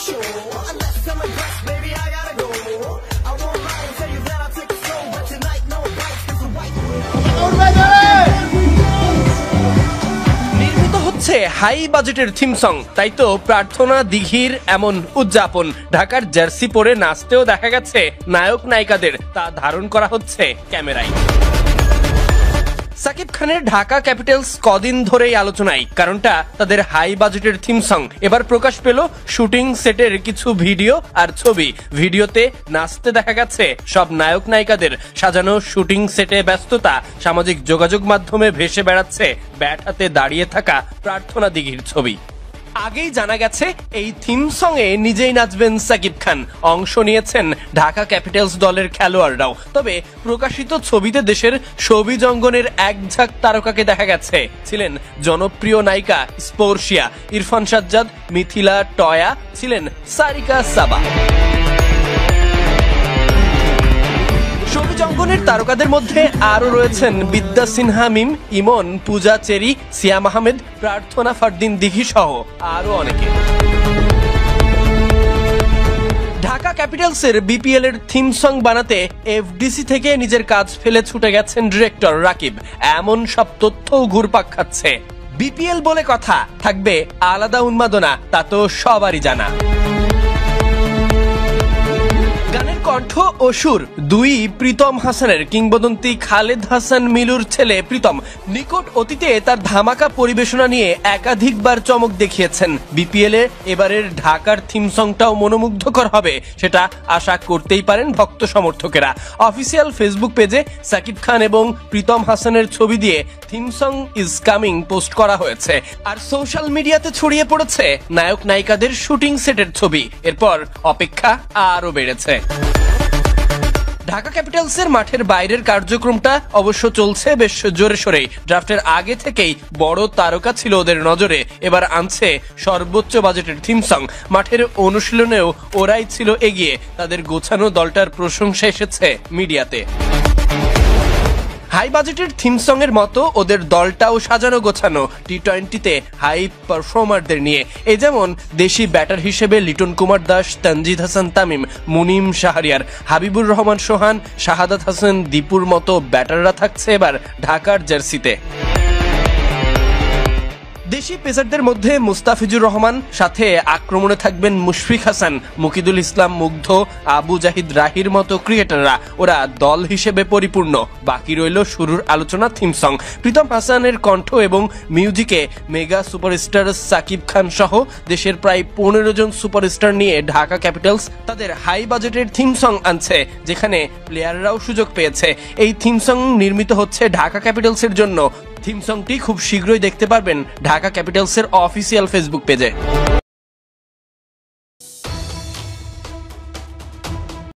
show. Unless I'm impressed, baby, I gotta go. I won't lie and tell you that I'll take it slow, but tonight no bites, 'cause the white নির্মিত হচ্ছে high বাজেটের theme song, তাই তো প্রার্থনা দিঘির এমন উদযাপন। ঢাকার জার্সি পরে নাচতেও দেখা গেছে নায়ক নায়িকাদের, তা ধারণ করা হচ্ছে ক্যামেরায়। সাকিব খানের ঢাকা ক্যাপিটালস কদিন ধরেই আলোচনায়, কারণটা তাদের হাই বাজেটের থিম সং। এবার প্রকাশ পেল শুটিং সেটের কিছু ভিডিও আর ছবি। ভিডিওতে নাচতে দেখা গেছে সব নায়ক নায়িকাদের। সাজানো শুটিং সেটে ব্যস্ততা, সামাজিক যোগাযোগ মাধ্যমে ভেসে বেড়াচ্ছে ব্যাট হাতে দাঁড়িয়ে থাকা প্রার্থনা দিঘির ছবি। আগেই জানা গেছে এই থিম সঙ্গে নিজেই নাচবেন সাকিব খান। অংশ নিয়েছেন ঢাকা ক্যাপিটালস দলের খেলোয়াড়রাও। তবে প্রকাশিত ছবিতে দেশের ছবি অঙ্গনের এক ঝাঁক তারকাকে দেখা গেছে। ছিলেন জনপ্রিয় নায়িকা স্পর্শিয়া, ইরফান সাজ্জাদ, মিথিলা টয়া, ছিলেন সারিকা সাবা। ছবিজঙ্গনের তারকাদের মধ্যে আরো রয়েছেন বিদ্যা সিনহা মিম, ইমন, পূজা চেরি, সিয়াম আহমেদ, প্রার্থনা ফারদিন দিঘি সহ আরো অনেকে। ঢাকা ক্যাপিটালসের বিপিএল এর থিম সং বানাতে এফডিসি থেকে নিজের কাজ ফেলে ছুটে গেছেন ডিরেক্টর রাকিব। এমন সব তথ্যও ঘুরপাক খাচ্ছে। বিপিএল বলে কথা, থাকবে আলাদা উন্মাদনা, তা তো সবারই জানা। গানের কণ্ঠ ও সুর দুই প্রীতম হাসানের। কিংবদন্তি খালেদ হাসান মিলুর ছেলে প্রীতম নিকট অতীতে তার ধামাকা পরিবেশনা নিয়ে একাধিকবার চমক দেখিয়েছেন। বিপিএল এ এবারের ঢাকার থিম সংটাও মনোমুগ্ধকর হবে, সেটা আশা করতেই পারেন ভক্ত সমর্থকেরা। অফিসিয়াল ফেসবুক পেজে সাকিব খান এবং প্রীতম হাসানের ছবি দিয়ে theme song is coming post করা হয়েছে। আর সোশ্যাল মিডিয়াতে ছড়িয়ে পড়েছে নায়ক নায়িকাদের শুটিং সেটের ছবি। এরপর অপেক্ষা আরো বেড়েছে। ঢাকা ক্যাপিটালসের মাঠের বাইরের কার্যক্রমটা অবশ্য চলছে বেশ জোরে সোরেই। ড্রাফটের আগে থেকেই বড় তারকা ছিল ওদের নজরে। এবার আনছে সর্বোচ্চ বাজেটের থিম সং। মাঠের অনুশীলনেও ওরাই ছিল এগিয়ে। তাদের গোছানো দলটার প্রশংসা এসেছে মিডিয়াতে। হাই বাজেটের থিম সং এর মতো ওদের দলটাও সাজানো গোছানো, টি-20তে হাই পারফর্মারদের নিয়ে। এই যেমন দেশি ব্যাটার হিসেবে লিটন কুমার দাস, তানজিদ হাসান তামিম, মুনিম শাহরিয়ার, হাবিবুর রহমান সোহান, শাহাদাত হাসান দীপুর মতো ব্যাটাররা থাকছে এবার ঢাকার জার্সিতে। দেশি পেসারদের মধ্যে মুস্তাফিজুর রহমান, সাথে আক্রমণে থাকবেন মুশফিক হাসান, মুকিদুল ইসলাম, মুগ্ধ, আবু জাহিদ রাহির মতো ক্রিকেটাররা। ওরা দল হিসেবে পরিপূর্ণ। বাকি রইল শুরুর আলোচনা থিম সং। প্রীতম হাসানের কণ্ঠ এবং মিউজিকে মেগা সুপারস্টার সাকিব খান সহ দেশের প্রায় 15 জন সুপারস্টার নিয়ে ঢাকা ক্যাপিটালস তাদের হাই বাজেটের থিম সং আনছে, যেখানে প্লেয়াররাও সুযোগ পেয়েছে। এই থিম সং নির্মিত হচ্ছে ঢাকা ক্যাপিটালসের জন্য। থিম সংটি খুব শীঘ্রই দেখতে পারবেন ঢাকা ক্যাপিটালসের অফিসিয়াল ফেসবুক পেজে।